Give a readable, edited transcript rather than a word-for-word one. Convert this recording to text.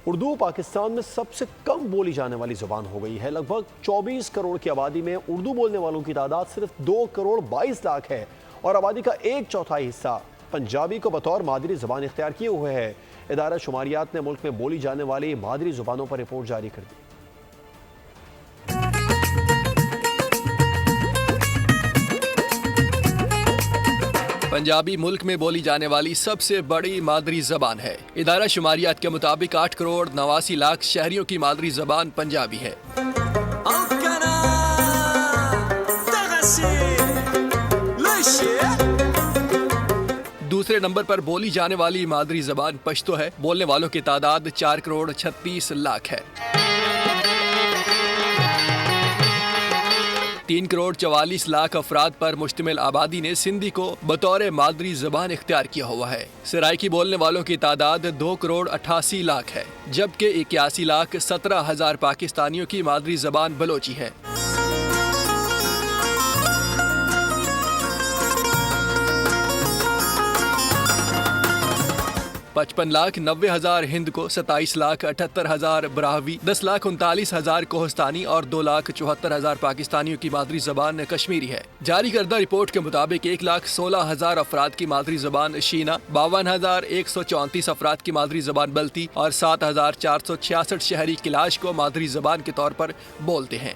اردو پاکستان میں سب سے کم بولی جانے والی زبان ہو گئی ہے۔ لگ بھگ 24 کروڑ کی آبادی میں اردو بولنے والوں کی تعداد صرف 2 کروڑ 22 لاکھ ہے اور آبادی کا 1/4 حصہ پنجابی کو بطور مادری زبان اختیار کیے ہوئے ہے۔ ادارہ شماریات نے ملک میں بولی جانے والی مادری زبانوں پر رپورٹ جاری کر دی۔ پنجابی ملک میں بولی جانے والی سب سے بڑی مادری زبان ہے۔ ادارہ شماریات کے مطابق 8 کروڑ 89 لاکھ شہریوں کی مادری زبان پنجابی ہے۔ دوسرے نمبر پر بولی جانے والی مادری زبان پشتو ہے۔ بولنے والوں کی تعداد 4 کروڑ 36 لاکھ ہے۔ 3 کروڑ 44 لاکھ افراد پر مشتمل آبادی نے سندھی کو بطور مادری زبان اختیار کیا ہوا ہے۔ سرائکی بولنے والوں کی تعداد 2 کروڑ 88 لاکھ ہے، جبکہ 81 لاکھ 17 ہزار پاکستانیوں کی مادری زبان بلوچی ہے۔ 55 لاکھ 90 ہزار ہند کو، 27 لاکھ 78 ہزار براہوی، 10 لاکھ 39 ہزار کوہستانی اور 2 لاکھ 74 ہزار پاکستانیوں کی مادری زبان کشمیری ہے۔ جاری کردہ رپورٹ کے مطابق 1 لاکھ 16 ہزار افراد کی مادری زبان شینا، 52,134 افراد کی مادری زبان بلتی اور 7,466 شہری کلاش کو مادری زبان کے طور پر بولتے ہیں۔